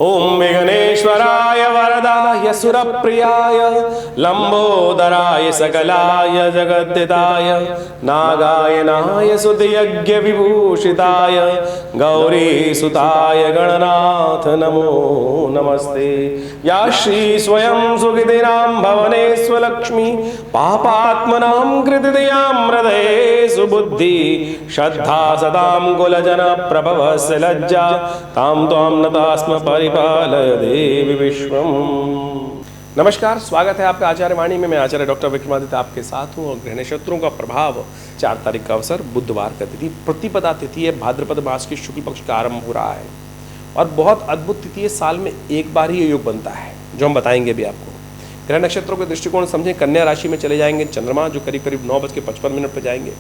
ओम विघ्नेश्वराय वरदाय सुरप्रियाय लंबोदराय सकलाय जगद्दिताय नागायनाय सुतयज्ञ विभूषिताय गौरीसुताय गणनाथ नमो नमस्ते। या श्री स्वयं सुखितिनां भवने स्वलक्ष्मी पापात्मनां कृतिदयां हृदये सुबुद्धि श्रद्धा सदां कुलजन प्रभवस्य लज्जा तां त्वां नतास्म परिपालय देवी विश्वम। नमस्कार, स्वागत है आपका आचार्य वाणी में। मैं आचार्य डॉक्टर विक्रमादित्य आपके साथ हूँ। और ग्रह नक्षत्रों का प्रभाव 4 तारीख का अवसर बुधवार का तिथि प्रतिपदा तिथि है। भाद्रपद मास के शुक्ल पक्ष का आरंभ हो रहा है और बहुत अद्भुत तिथि है। साल में एक बार ही ये योग बनता है जो हम बताएंगे भी आपको। ग्रह नक्षत्रों के दृष्टिकोण समझें। कन्या राशि में चले जाएंगे चंद्रमा जो करीब करीब 9:55 पर जाएंगे।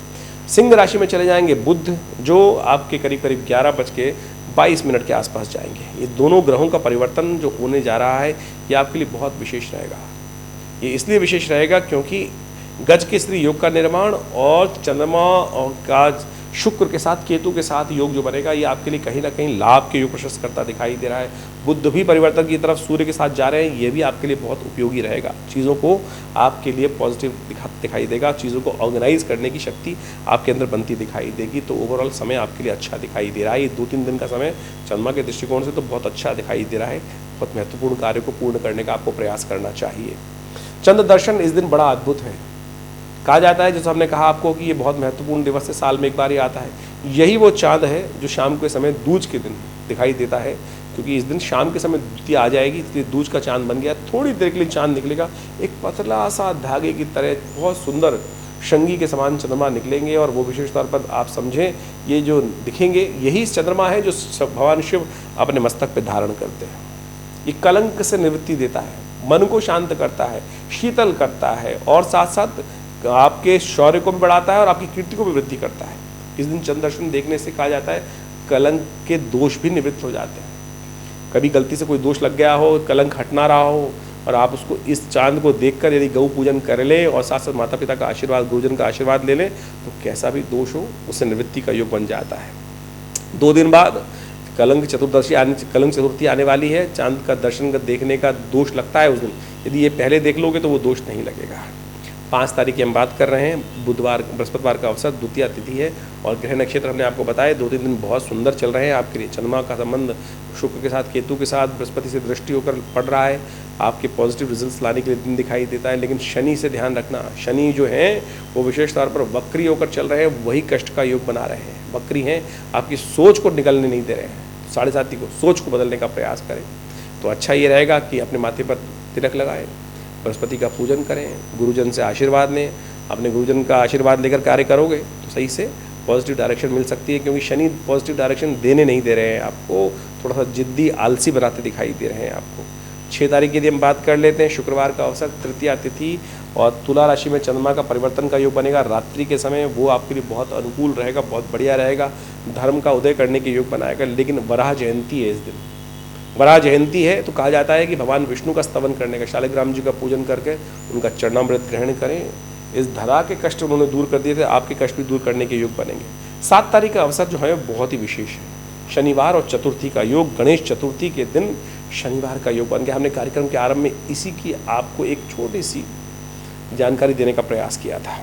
सिंह राशि में चले जाएंगे बुध जो आपके करीब करीब 11:22 के आसपास जाएंगे। ये दोनों ग्रहों का परिवर्तन जो होने जा रहा है ये आपके लिए बहुत विशेष रहेगा। ये इसलिए विशेष रहेगा क्योंकि गज के स्त्री योग का निर्माण और चंद्रमा और का शुक्र के साथ केतु के साथ योग जो बनेगा ये आपके लिए कहीं ना कहीं लाभ के योग प्रशस्त करता दिखाई दे रहा है। बुध भी परिवर्तन की तरफ सूर्य के साथ जा रहे हैं, ये भी आपके लिए बहुत उपयोगी रहेगा। चीज़ों को आपके लिए पॉजिटिव दिखाई देगा। चीज़ों को ऑर्गेनाइज करने की शक्ति आपके अंदर बनती दिखाई देगी। तो ओवरऑल समय आपके लिए अच्छा दिखाई दे रहा है। ये 2-3 दिन का समय चंद्रमा के दृष्टिकोण से तो बहुत अच्छा दिखाई दे रहा है। बहुत महत्वपूर्ण कार्य को पूर्ण करने का आपको प्रयास करना चाहिए। चंद्र दर्शन इस दिन बड़ा अद्भुत है। कहा जाता है, जैसे हमने कहा आपको कि ये बहुत महत्वपूर्ण दिवस है, साल में एक बार ही आता है। यही वो चांद है जो शाम के समय दूज के दिन दिखाई देता है, क्योंकि इस दिन शाम के समय द्वितीया आ जाएगी, इसलिए दूज का चांद बन गया। थोड़ी देर के लिए चांद निकलेगा, एक पतला सा धागे की तरह बहुत सुंदर शंगी के समान चंद्रमा निकलेंगे। और वो विशेष तौर पर आप समझें ये जो दिखेंगे यही चंद्रमा है जो भगवान शिव अपने मस्तक पर धारण करते हैं। ये कलंक से निवृत्ति देता है, मन को शांत करता है, शीतल करता है और साथ साथ आपके शौर्य को भी बढ़ाता है और आपकी कीर्ति को भी वृद्धि करता है। इस दिन चंद्र दर्शन देखने से कहा जाता है कलंक के दोष भी निवृत्त हो जाते हैं। कभी गलती से कोई दोष लग गया हो, कलंक हट ना रहा हो और आप उसको इस चांद को देखकर यदि गौ पूजन कर ले और साथ साथ माता पिता का आशीर्वाद, गुरुजन का आशीर्वाद ले लें तो कैसा भी दोष हो उससे निवृत्ति का योग बन जाता है। 2 दिन बाद कलंक चतुर्थी आने वाली है। चांद का दर्शन देखने का दोष लगता है उस दिन, यदि ये पहले देख लोगे तो वो दोष नहीं लगेगा। 5 तारीख की हम बात कर रहे हैं। बुधवार बृहस्पतिवार का अवसर द्वितीया तिथि है और ग्रह नक्षत्र हमने आपको बताया 2-3 दिन बहुत सुंदर चल रहे हैं आपके लिए। चंद्रमा का संबंध शुक्र के साथ, केतु के साथ, बृहस्पति से दृष्टि होकर पड़ रहा है। आपके पॉजिटिव रिजल्ट्स लाने के लिए दिन दिखाई देता है। लेकिन शनि से ध्यान रखना, शनि जो है वो विशेष तौर पर वक्री होकर चल रहे हैं, वही कष्ट का योग बना रहे हैं। वक्री हैं, आपकी सोच को निकलने नहीं दे रहे हैं। 7:30 को सोच को बदलने का प्रयास करें तो अच्छा ये रहेगा कि अपने माथे पर तिलक लगाएं, बृहस्पति का पूजन करें, गुरुजन से आशीर्वाद लें। अपने गुरुजन का आशीर्वाद लेकर कार्य करोगे तो सही से पॉजिटिव डायरेक्शन मिल सकती है, क्योंकि शनि पॉजिटिव डायरेक्शन देने नहीं दे रहे हैं आपको, थोड़ा सा जिद्दी आलसी बनाते दिखाई दे रहे हैं आपको। 6 तारीख की यदि हम बात कर लेते हैं, शुक्रवार का अवसर तृतीया तिथि और तुला राशि में चंद्रमा का परिवर्तन का योग बनेगा रात्रि के समय। वो आपके लिए बहुत अनुकूल रहेगा, बहुत बढ़िया रहेगा, धर्म का उदय करने के योग बनाएगा। लेकिन वराह जयंती है इस दिन, वराह जयंती है तो कहा जाता है कि भगवान विष्णु का स्तवन करने का, शालिग्राम जी का पूजन करके उनका चरणामृत ग्रहण करें। इस धरा के कष्ट उन्होंने दूर कर दिए थे, आपके कष्ट भी दूर करने के योग बनेंगे। 7 तारीख का अवसर जो है बहुत ही विशेष है। शनिवार और चतुर्थी का योग, गणेश चतुर्थी के दिन शनिवार का योग बन गया। हमने कार्यक्रम के आरंभ में इसी की आपको एक छोटी सी जानकारी देने का प्रयास किया था।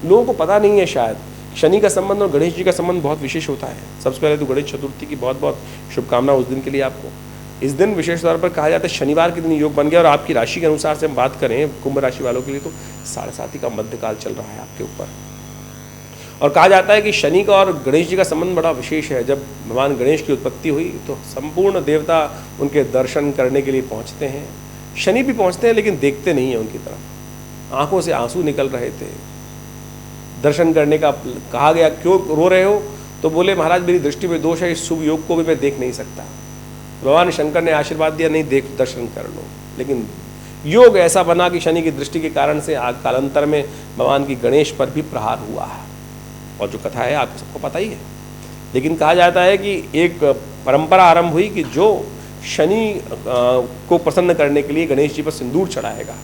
लोगों को पता नहीं है शायद, शनि का संबंध और गणेश जी का संबंध बहुत विशेष होता है। सबसे पहले तो गणेश चतुर्थी की बहुत बहुत शुभकामनाएं उस दिन के लिए आपको। इस दिन विशेष तौर पर कहा जाता है शनिवार के दिन योग बन गया। और आपकी राशि के अनुसार से हम बात करें कुंभ राशि वालों के लिए तो 7:30 का मध्यकाल चल रहा है आपके ऊपर। और कहा जाता है कि शनि का और गणेश जी का संबंध बड़ा विशेष है। जब भगवान गणेश की उत्पत्ति हुई तो संपूर्ण देवता उनके दर्शन करने के लिए पहुँचते हैं। शनि भी पहुँचते हैं लेकिन देखते नहीं हैं उनकी तरफ, आंखों से आंसू निकल रहे थे। दर्शन करने का कहा गया, क्यों रो रहे हो? तो बोले महाराज मेरी दृष्टि में दोष है, इस शुभ योग को भी मैं देख नहीं सकता। भगवान शंकर ने आशीर्वाद दिया, नहीं देख, दर्शन कर लो। लेकिन योग ऐसा बना कि शनि की दृष्टि के कारण से कालांतर में भगवान की गणेश पर भी प्रहार हुआ है। और जो कथा है आपको सबको पता ही है। लेकिन कहा जाता है कि एक परंपरा आरंभ हुई कि जो शनि को प्रसन्न करने के लिए गणेश जी पर सिंदूर चढ़ाएगा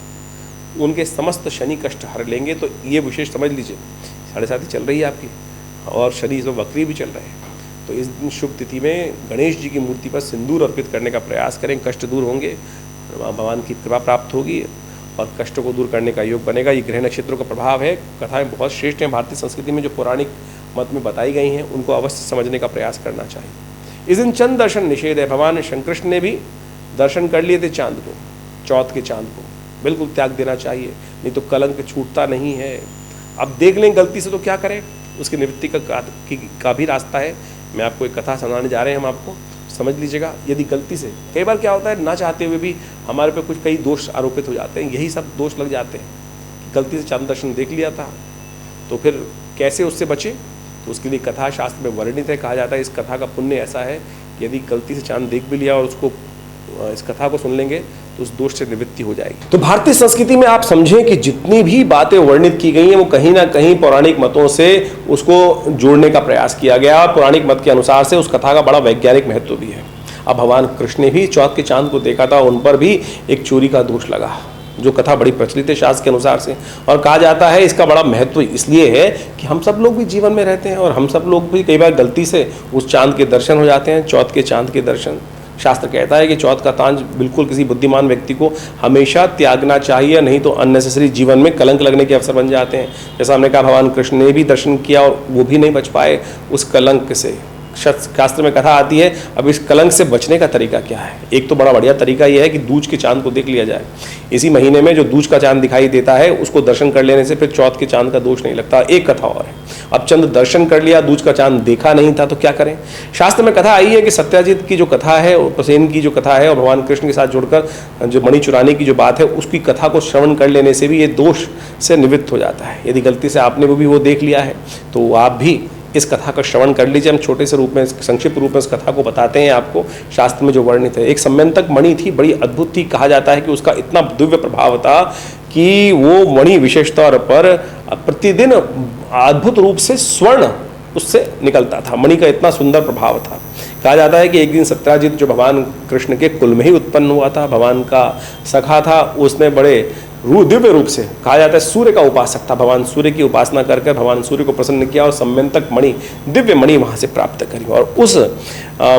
उनके समस्त शनि कष्ट हर लेंगे। तो ये विशेष समझ लीजिए। 7:30 चल रही है आपकी और शनि इसमें वक्री भी चल रहे हैं। तो इस दिन शुभ तिथि में गणेश जी की मूर्ति पर सिंदूर अर्पित करने का प्रयास करें, कष्ट दूर होंगे, भगवान की कृपा प्राप्त होगी और कष्टों को दूर करने का योग बनेगा। ये ग्रह नक्षत्रों का प्रभाव है। कथाएं बहुत श्रेष्ठ हैं भारतीय संस्कृति में, जो पौराणिक मत में बताई गई हैं उनको अवश्य समझने का प्रयास करना चाहिए। इस दिन चंद दर्शन निषेध है। भगवान शंकर कृष्ण ने भी दर्शन कर लिए थे चांद को, चौथ के चांद को, बिल्कुल त्याग देना चाहिए, नहीं तो कलंक छूटता नहीं है। अब देख लें गलती से तो क्या करें, उसकी निवृत्ति का भी रास्ता है। मैं आपको एक कथा सुनाने जा रहे हैं, हम आपको समझ लीजिएगा। यदि गलती से, कई बार क्या होता है ना चाहते हुए भी हमारे पे कुछ कई दोष आरोपित हो जाते हैं, यही सब दोष लग जाते हैं कि गलती से चांद दर्शन देख लिया था, तो फिर कैसे उससे बचे। तो उसके लिए कथा शास्त्र में वर्णित है। कहा जाता है इस कथा का पुण्य ऐसा है कि यदि गलती से चांद देख भी लिया और उसको इस कथा को सुन लेंगे तो उस दोष से निवृत्ति हो जाएगी। तो भारतीय संस्कृति में आप समझें कि जितनी भी बातें वर्णित की गई हैं वो कहीं ना कहीं पौराणिक मतों से उसको जोड़ने का प्रयास किया गया और पौराणिक मत के अनुसार से उस कथा का बड़ा वैज्ञानिक महत्व भी है। अब भगवान कृष्ण ने भी चौथ के चांद को देखा था, उन पर भी एक चोरी का दोष लगा, जो कथा बड़ी प्रचलित है शास्त्र के अनुसार से। और कहा जाता है इसका बड़ा महत्व इसलिए है कि हम सब लोग भी जीवन में रहते हैं और हम सब लोग भी कई बार गलती से उस चांद के दर्शन हो जाते हैं, चौथ के चांद के दर्शन। शास्त्र कहता है कि चौथ का चांद बिल्कुल किसी बुद्धिमान व्यक्ति को हमेशा त्यागना चाहिए, नहीं तो अननेसेसरी जीवन में कलंक लगने के अवसर बन जाते हैं। जैसा हमने कहा भगवान कृष्ण ने भी दर्शन किया और वो भी नहीं बच पाए उस कलंक से। शास्त्र में कथा आती है। अब इस कलंक से बचने का तरीका क्या है? एक तो बड़ा बढ़िया तरीका यह है कि दूज के चांद को देख लिया जाए। इसी महीने में जो दूज का चांद दिखाई देता है उसको दर्शन कर लेने से फिर चौथ के चांद का दोष नहीं लगता। एक कथा और है, अब चंद दर्शन कर लिया, दूज का चांद देखा नहीं था तो क्या करें? शास्त्र में कथा आई है कि सत्याजित की जो कथा है, प्रसेन की जो कथा है और भगवान कृष्ण के साथ जुड़कर जो मणि चुराने की जो बात है, उसकी कथा को श्रवण कर लेने से भी ये दोष से निवृत्त हो जाता है। यदि गलती से आपने वो भी वो देख लिया है तो आप भी इस कथा का श्रवण कर लीजिए। हम छोटे से रूप में, संक्षिप्त रूप में इस कथा को बताते हैं आपको। शास्त्र में जो वर्णित है, एक सम्यंतक मणि थी, बड़ी अद्भुत थी। कहा जाता है कि उसका इतना दिव्य प्रभाव था कि वो मणि विशेष तौर पर प्रतिदिन अद्भुत रूप से स्वर्ण उससे निकलता था। मणि का इतना सुंदर प्रभाव था। कहा जाता है कि एक दिन सत्याजित जो भगवान कृष्ण के कुल में ही उत्पन्न हुआ था, भगवान का सखा था, उसने बड़े दिव्य रूप से, कहा जाता है सूर्य का उपासक था, भगवान सूर्य की उपासना करके भगवान सूर्य को प्रसन्न किया और सम्यंतक मणि, दिव्य मणि वहाँ से प्राप्त करी। और उस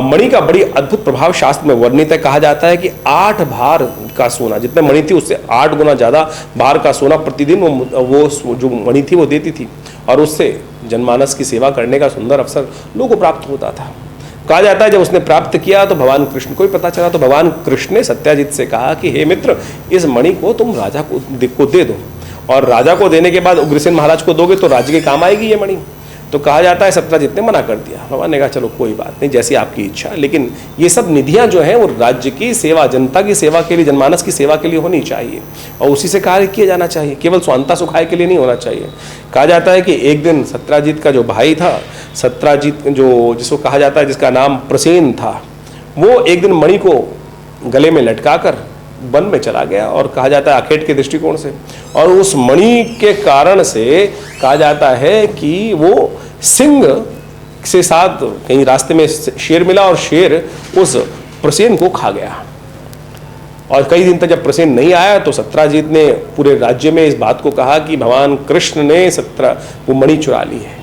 मणि का बड़ी अद्भुत प्रभाव शास्त्र में वर्णित है। कहा जाता है कि 8 भार का सोना, जितने मणि थी उससे 8 गुना ज़्यादा भार का सोना प्रतिदिन वो जो मणि थी वो देती थी और उससे जनमानस की सेवा करने का सुंदर अवसर लोगों को प्राप्त होता था। कहा जाता है जब उसने प्राप्त किया तो भगवान कृष्ण को ही पता चला, तो भगवान कृष्ण ने सत्याजित से कहा कि हे मित्र, इस मणि को तुम राजा को दे दो और राजा को देने के बाद उग्रसेन महाराज को दोगे तो राज्य के काम आएगी ये मणि। तो कहा जाता है सत्याजित ने मना कर दिया। भगवान ने कहा चलो कोई बात नहीं, जैसी आपकी इच्छा, लेकिन ये सब निधियां जो हैं वो राज्य की सेवा, जनता की सेवा के लिए, जनमानस की सेवा के लिए होनी चाहिए और उसी से कार्य किया जाना चाहिए, केवल स्वांता सुखाय के लिए नहीं होना चाहिए। कहा जाता है कि एक दिन सत्याजित का जो भाई था, सत्याजित जो जिसको कहा जाता है, जिसका नाम प्रसेन था, वो एक दिन मणि को गले में लटका कर वन में चला गया और कहा जाता है आखेट के दृष्टिकोण से, और उस मणि के कारण से कहा जाता है कि वो सिंह से साथ कहीं रास्ते में शेर मिला और शेर उस प्रसेन को खा गया। और कई दिन तक जब प्रसेन नहीं आया तो सत्याजित ने पूरे राज्य में इस बात को कहा कि भगवान कृष्ण ने वो मणि चुरा ली है।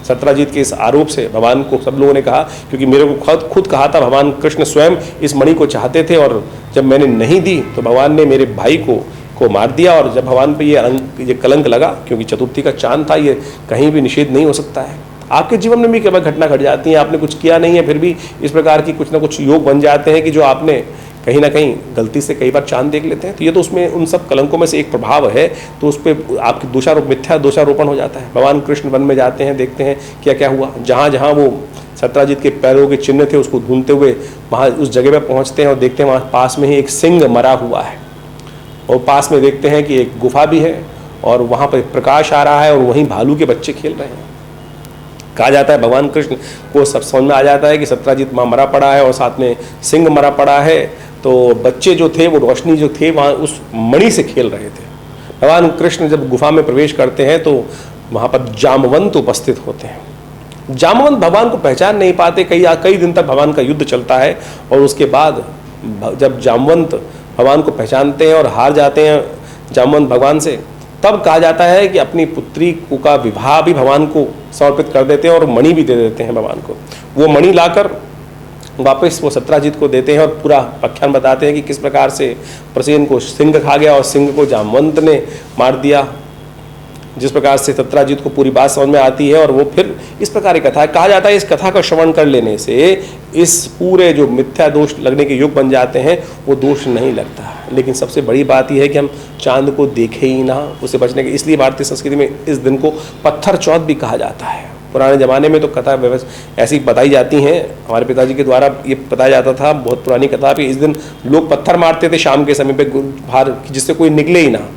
सत्याजित के इस आरोप से भगवान को सब लोगों ने कहा, क्योंकि मेरे को खुद कहा था, भगवान कृष्ण स्वयं इस मणि को चाहते थे और जब मैंने नहीं दी तो भगवान ने मेरे भाई को मार दिया। और जब भगवान पे ये कलंक लगा, क्योंकि चतुर्थी का चांद था, ये कहीं भी निषेध नहीं हो सकता है। आपके जीवन में भी कई बार घटना घट जाती है, आपने कुछ किया नहीं है फिर भी इस प्रकार की कुछ ना कुछ योग बन जाते हैं कि जो आपने कहीं ना कहीं गलती से कई बार चांद देख लेते हैं। तो ये तो उसमें उन सब कलंकों में से एक प्रभाव है, तो उस पर आपकी मिथ्या दोषारोपण हो जाता है। भगवान कृष्ण वन में जाते हैं, देखते हैं क्या क्या हुआ। जहाँ जहाँ वो सत्याजित के पैरों के चिन्ह थे उसको ढूंढते हुए वहाँ उस जगह पर पहुँचते हैं और देखते हैं वहाँ पास में ही एक सिंह मरा हुआ है और पास में देखते हैं कि एक गुफा भी है और वहाँ पर प्रकाश आ रहा है और वहीं भालू के बच्चे खेल रहे हैं। कहा जाता है भगवान कृष्ण को सब समझ में आ जाता है कि सत्याजित वहाँ मरा पड़ा है और साथ में सिंह मरा पड़ा है, तो बच्चे जो थे वो रोशनी जो थे वहाँ उस मणि से खेल रहे थे। भगवान कृष्ण जब गुफा में प्रवेश करते हैं तो वहाँ पर जामवंत उपस्थित होते हैं। जामवंत भगवान को पहचान नहीं पाते, कई दिन तक भगवान का युद्ध चलता है और उसके बाद जब जामवंत भगवान को पहचानते हैं और हार जाते हैं जामवंत भगवान से, तब कहा जाता है कि अपनी पुत्री का विवाह भी भगवान को समर्पित कर देते हैं और मणि भी दे देते हैं भगवान को। वो मणि लाकर वापस वो सत्राजित को देते हैं और पूरा व्याख्यान बताते हैं कि किस प्रकार से प्रसेन को सिंह खा गया और सिंह को जामवंत ने मार दिया। जिस प्रकार से सत्राजित को पूरी बात समझ में आती है और वो फिर इस प्रकार की कथा है। कहा जाता है इस कथा का श्रवण कर लेने से इस पूरे जो मिथ्या दोष लगने के योग बन जाते हैं वो दोष नहीं लगता। लेकिन सबसे बड़ी बात यह है कि हम चांद को देखें ही ना, उसे बचने के, इसलिए भारतीय संस्कृति में इस दिन को पत्थर चौथ भी कहा जाता है। पुराने ज़माने में तो कथा ऐसी बताई जाती हैं, हमारे पिताजी के द्वारा ये बताया जाता था, बहुत पुरानी कथा भी, इस दिन लोग पत्थर मारते थे शाम के समय पे बाहर, जिससे कोई निकले ही ना।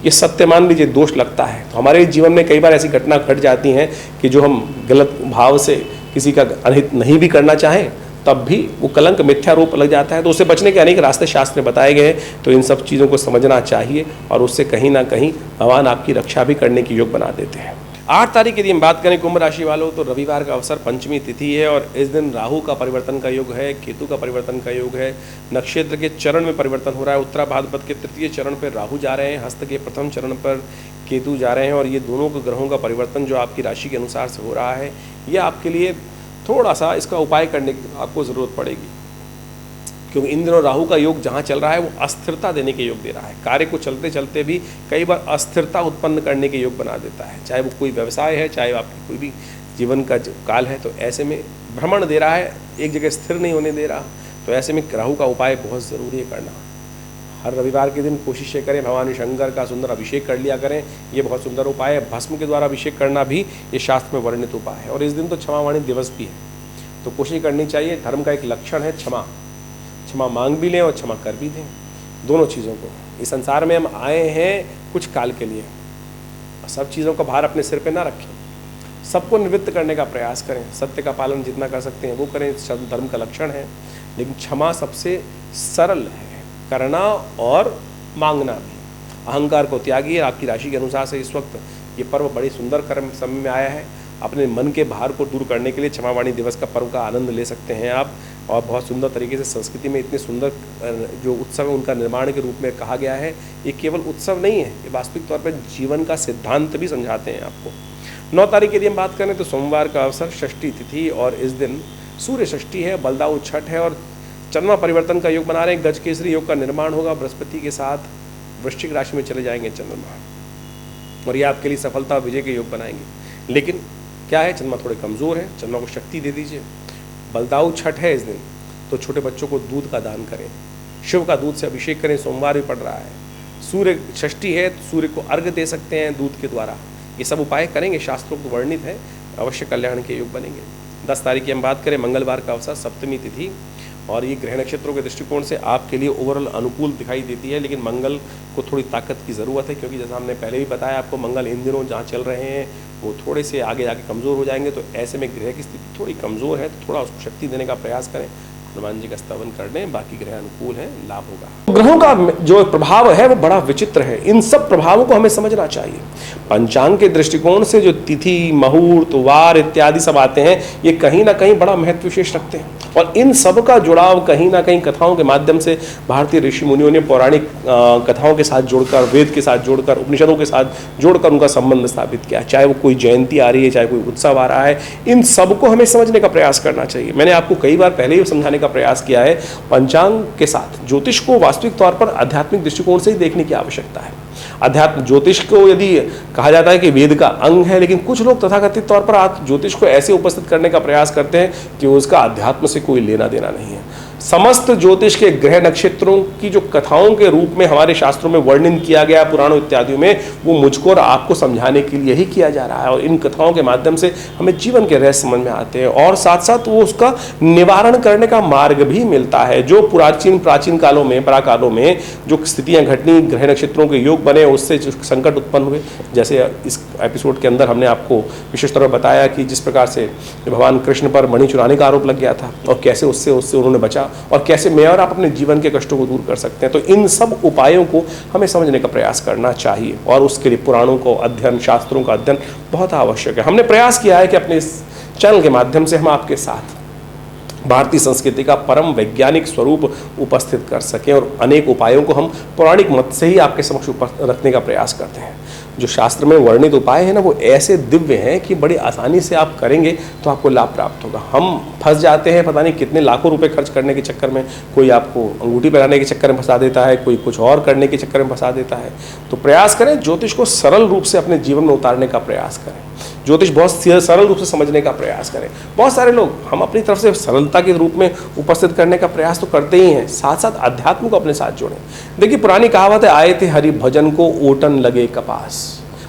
ये सत्य मान लीजिए दोष लगता है। तो हमारे जीवन में कई बार ऐसी घटना घट जाती हैं कि जो हम गलत भाव से किसी का अनहित नहीं भी करना चाहें तब भी वो कलंक मिथ्या रूप लग जाता है। तो उससे बचने के अनेक रास्ते शास्त्र में बताए गए हैं। तो इन सब चीज़ों को समझना चाहिए और उससे कहीं ना कहीं भगवान आपकी रक्षा भी करने की योग बना देते हैं। 8 तारीख यदि हम बात करें कुंभ राशि वालों, तो रविवार का अवसर, पंचमी तिथि है और इस दिन राहु का परिवर्तन का योग है, केतु का परिवर्तन का योग है, नक्षत्र के चरण में परिवर्तन हो रहा है। उत्तरा भाद्रपद के तृतीय चरण पर राहु जा रहे हैं, हस्त के प्रथम चरण पर केतु जा रहे हैं और ये दोनों के ग्रहों का परिवर्तन जो आपकी राशि के अनुसार से हो रहा है, ये आपके लिए थोड़ा सा इसका उपाय करने की आपको ज़रूरत पड़ेगी, क्योंकि इन दिनों राहु का योग जहाँ चल रहा है वो अस्थिरता देने के योग दे रहा है। कार्य को चलते चलते भी कई बार अस्थिरता उत्पन्न करने के योग बना देता है, चाहे वो कोई व्यवसाय है, चाहे आपकी कोई भी जीवन का काल है। तो ऐसे में भ्रमण दे रहा है, एक जगह स्थिर नहीं होने दे रहा। तो ऐसे में राहु का उपाय बहुत ज़रूरी है करना। हर रविवार के दिन कोशिश करें भगवान शंकर का सुंदर अभिषेक कर लिया करें, ये बहुत सुंदर उपाय है। भस्म के द्वारा अभिषेक करना भी ये शास्त्र में वर्णित उपाय है। और इस दिन तो क्षमावाणी दिवस भी है, तो कोशिश करनी चाहिए। धर्म का एक लक्षण है क्षमा, क्षमा मांग भी लें और क्षमा कर भी दें, दोनों चीज़ों को। इस संसार में हम आए हैं कुछ काल के लिए, सब चीज़ों का भार अपने सिर पे ना रखें, सबको निवृत्त करने का प्रयास करें, सत्य का पालन जितना कर सकते हैं वो करें, धर्म का लक्षण है। लेकिन क्षमा सबसे सरल है करना और मांगना भी। अहंकार को त्यागिए। आपकी राशि के अनुसार से इस वक्त ये पर्व बड़ी सुंदर कर्म समय में आया है। अपने मन के भार को दूर करने के लिए क्षमावाणी दिवस का पर्व का आनंद ले सकते हैं आप। और बहुत सुंदर तरीके से संस्कृति में इतने सुंदर जो उत्सव है उनका निर्माण के रूप में कहा गया है। ये केवल उत्सव नहीं है, ये वास्तविक तौर पर जीवन का सिद्धांत भी समझाते हैं आपको। 9 तारीख यदि हम बात करें तो सोमवार का अवसर, षष्ठी तिथि और इस दिन सूर्य षष्ठी है, बलदाऊ छठ है और चंद्रमा परिवर्तन का योग बना रहे हैं। गज केसरी योग का निर्माण होगा, बृहस्पति के साथ वृश्चिक राशि में चले जाएंगे चंद्रमा और ये आपके लिए सफलता विजय के योग बनाएंगे। लेकिन क्या है, चंद्रमा थोड़े कमज़ोर है, चंद्रमा को शक्ति दे दीजिए। बलदाऊ छठ है इस दिन, तो छोटे बच्चों को दूध का दान करें, शिव का दूध से अभिषेक करें, सोमवार भी पड़ रहा है। सूर्य षष्ठी है तो सूर्य को अर्घ्य दे सकते हैं दूध के द्वारा। ये सब उपाय करेंगे, शास्त्रों को वर्णित है, अवश्य कल्याण के योग बनेंगे। 10 तारीख की हम बात करें, मंगलवार का अवसर, सप्तमी तिथि और ये ग्रह नक्षत्रों के दृष्टिकोण से आपके लिए ओवरऑल अनुकूल दिखाई देती है। लेकिन मंगल को थोड़ी ताकत की ज़रूरत है, क्योंकि जैसा हमने पहले भी बताया आपको, मंगल इन दिनों जहाँ चल रहे हैं वो थोड़े से आगे जाके कमज़ोर हो जाएंगे। तो ऐसे में ग्रह की स्थिति थोड़ी कमज़ोर है, तो थोड़ा उसको शक्ति देने का प्रयास करें, हनुमान जी का स्तवन कर लें, बाकी ग्रह अनुकूल है, लाभ होगा। ग्रहों का जो प्रभाव है वो बड़ा विचित्र है, इन सब प्रभावों को हमें समझना चाहिए। पंचांग के दृष्टिकोण से जो तिथि, मुहूर्त, वार इत्यादि सब आते हैं, ये कहीं ना कहीं बड़ा महत्व विशेष रखते हैं और इन सब का जुड़ाव कहीं ना कहीं कथाओं के माध्यम से भारतीय ऋषि मुनियों ने पौराणिक कथाओं के साथ जोड़कर, वेद के साथ जोड़कर, उपनिषदों के साथ जोड़कर उनका संबंध स्थापित किया। चाहे वो कोई जयंती आ रही है, चाहे कोई उत्सव आ रहा है, इन सबको हमें समझने का प्रयास करना चाहिए। मैंने आपको कई बार पहले ही समझाने का प्रयास किया है, पंचांग के साथ ज्योतिष को वास्तविक तौर पर आध्यात्मिक दृष्टिकोण से ही देखने की आवश्यकता है। अध्यात्म ज्योतिष को यदि कहा जाता है कि वेद का अंग है, लेकिन कुछ लोग तथाकथित तौर पर ज्योतिष को ऐसे उपस्थित करने का प्रयास करते हैं कि उसका अध्यात्म से कोई लेना देना नहीं है। समस्त ज्योतिष के ग्रह नक्षत्रों की जो कथाओं के रूप में हमारे शास्त्रों में वर्णन किया गया, पुराणों इत्यादि में, वो मुझको और आपको समझाने के लिए ही किया जा रहा है। और इन कथाओं के माध्यम से हमें जीवन के रहस्य समझ में आते हैं और साथ साथ वो उसका निवारण करने का मार्ग भी मिलता है। जो प्राचीन कालों में, पराकालों में जो स्थितियाँ घटनी, ग्रह नक्षत्रों के योग बने, उससे जो संकट उत्पन्न हुए, जैसे इस एपिसोड के अंदर हमने आपको विशेष तौर पर बताया कि जिस प्रकार से भगवान कृष्ण पर मणि चुराने का आरोप लग गया था और कैसे उससे उन्होंने बचा और कैसे मैं और आप अपने जीवन के कष्टों को दूर कर सकते हैं। तो इन सब उपायों को हमें समझने का प्रयास करना चाहिए और उसके लिए पुराणों को अध्ययन, शास्त्रों का अध्ययन बहुत आवश्यक है। हमने प्रयास किया है कि अपने इस चैनल के माध्यम से हम आपके साथ भारतीय संस्कृति का परम वैज्ञानिक स्वरूप उपस्थित कर सकें और अनेक उपायों को हम पौराणिक मत से ही आपके समक्ष रखने का प्रयास करते हैं। जो शास्त्र में वर्णित उपाय है ना, वो ऐसे दिव्य हैं कि बड़ी आसानी से आप करेंगे तो आपको लाभ प्राप्त होगा। हम फंस जाते हैं पता नहीं कितने लाखों रुपए खर्च करने के चक्कर में। कोई आपको अंगूठी पहनाने के चक्कर में फंसा देता है, कोई कुछ और करने के चक्कर में फंसा देता है। तो प्रयास करें ज्योतिष को सरल रूप से अपने जीवन में उतारने का प्रयास करें, ज्योतिष बहुत सरल रूप से समझने का प्रयास करें। बहुत सारे लोग हम अपनी तरफ से सरलता के रूप में उपस्थित करने का प्रयास तो करते ही हैं, साथ साथ अध्यात्म को अपने साथ जोड़ें। देखिए पुरानी कहावत है, आए थे हरि भजन को ओटन लगे कपास।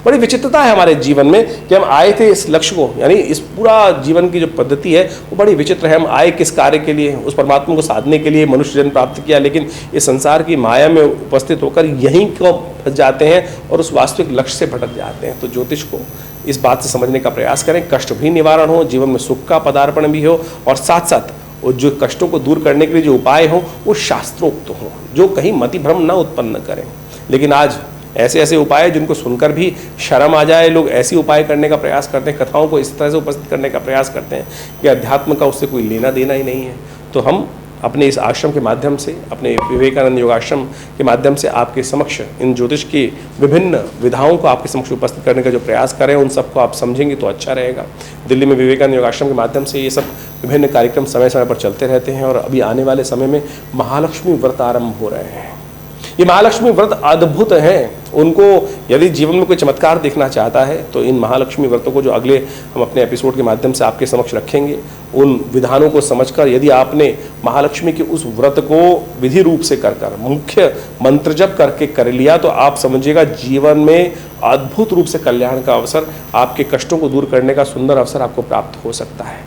बड़ी विचित्रता है हमारे जीवन में कि हम आए थे इस लक्ष्य को, यानी इस पूरा जीवन की जो पद्धति है वो बड़ी विचित्र है। हम आए किस कार्य के लिए? उस परमात्मा को साधने के लिए मनुष्य जन्म प्राप्त किया, लेकिन इस संसार की माया में उपस्थित होकर यहीं को फंस जाते हैं और उस वास्तविक लक्ष्य से भटक जाते हैं। तो ज्योतिष को इस बात से समझने का प्रयास करें, कष्ट भी निवारण हो, जीवन में सुख का पदार्पण भी हो, और साथ साथ वो जो कष्टों को दूर करने के लिए जो उपाय हो वो शास्त्रोक्त हो, जो कहीं मति भ्रम न उत्पन्न करें। लेकिन आज ऐसे ऐसे उपाय जिनको सुनकर भी शर्म आ जाए, लोग ऐसी उपाय करने का प्रयास करते हैं, कथाओं को इस तरह से उपस्थित करने का प्रयास करते हैं कि अध्यात्म का उससे कोई लेना देना ही नहीं है। तो हम अपने इस आश्रम के माध्यम से, अपने विवेकानंद योगाश्रम के माध्यम से आपके समक्ष इन ज्योतिष की विभिन्न विधाओं को आपके समक्ष उपस्थित करने का जो प्रयास करें, उन सबको आप समझेंगे तो अच्छा रहेगा। दिल्ली में विवेकानंद योगाश्रम के माध्यम से ये सब विभिन्न कार्यक्रम समय समय पर चलते रहते हैं, और अभी आने वाले समय में महालक्ष्मी व्रत आरंभ हो रहे हैं। ये महालक्ष्मी व्रत अद्भुत हैं। उनको यदि जीवन में कोई चमत्कार देखना चाहता है तो इन महालक्ष्मी व्रतों को, जो अगले हम अपने एपिसोड के माध्यम से आपके समक्ष रखेंगे, उन विधानों को समझकर यदि आपने महालक्ष्मी के उस व्रत को विधि रूप से कर मुख्य मंत्र जप करके कर लिया तो आप समझिएगा जीवन में अद्भुत रूप से कल्याण का अवसर, आपके कष्टों को दूर करने का सुंदर अवसर आपको प्राप्त हो सकता है।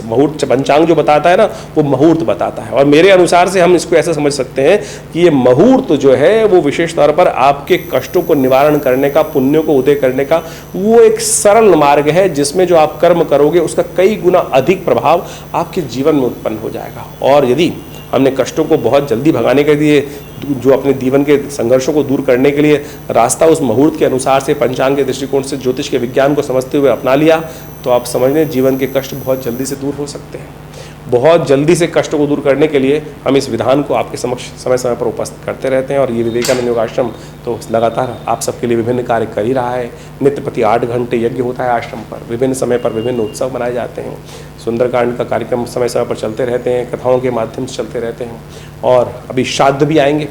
मुहूर्त पंचांग जो बताता है ना, वो मुहूर्त बताता है, और मेरे अनुसार से हम इसको ऐसे समझ सकते हैं कि ये मुहूर्त जो है वो विशेष तौर पर आपके कष्टों को निवारण करने का, पुण्यों को उदय करने का वो एक सरल मार्ग है, जिसमें जो आप कर्म करोगे उसका कई गुना अधिक प्रभाव आपके जीवन में उत्पन्न हो जाएगा। और यदि हमने कष्टों को बहुत जल्दी भगाने के लिए, जो अपने जीवन के संघर्षों को दूर करने के लिए रास्ता उस मुहूर्त के अनुसार से, पंचांग के दृष्टिकोण से, ज्योतिष के विज्ञान को समझते हुए अपना लिया, तो आप समझ लें जीवन के कष्ट बहुत जल्दी से दूर हो सकते हैं। बहुत जल्दी से कष्टों को दूर करने के लिए हम इस विधान को आपके समक्ष समय समय पर उपस्थित करते रहते हैं, और ये विवेकानंद योगाश्रम तो लगातार आप सबके लिए विभिन्न कार्य कर ही रहा है। नित्य प्रति 8 घंटे यज्ञ होता है आश्रम पर, विभिन्न समय पर विभिन्न उत्सव मनाए जाते हैं, सुंदरकांड का कार्यक्रम समय समय पर चलते रहते हैं, कथाओं के माध्यम से चलते रहते हैं, और अभी श्राद्ध भी आएंगे।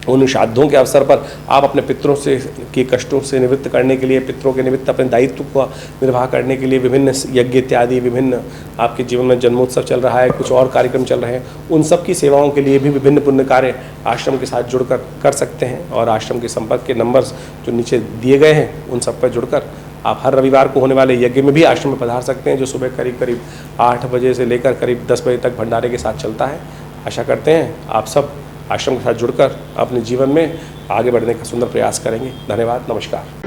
उन श्राद्धों के अवसर पर आप अपने पितरों से के कष्टों से निवृत्त करने के लिए, पितरों के निमित्त अपने दायित्व को निर्वाह करने के लिए विभिन्न यज्ञ इत्यादि, विभिन्न आपके जीवन में जन्मोत्सव चल रहा है, कुछ और कार्यक्रम चल रहे हैं, उन सब की सेवाओं के लिए भी विभिन्न पुण्य कार्य आश्रम के साथ जुड़कर कर सकते हैं। और आश्रम के संपर्क के नंबर्स जो नीचे दिए गए हैं उन सब पर जुड़कर आप हर रविवार को होने वाले यज्ञ में भी आश्रम में पधार सकते हैं, जो सुबह करीब 8 बजे से लेकर करीब 10 बजे तक भंडारे के साथ चलता है। आशा करते हैं आप सब आश्रम के साथ जुड़कर अपने जीवन में आगे बढ़ने का सुंदर प्रयास करेंगे। धन्यवाद, नमस्कार।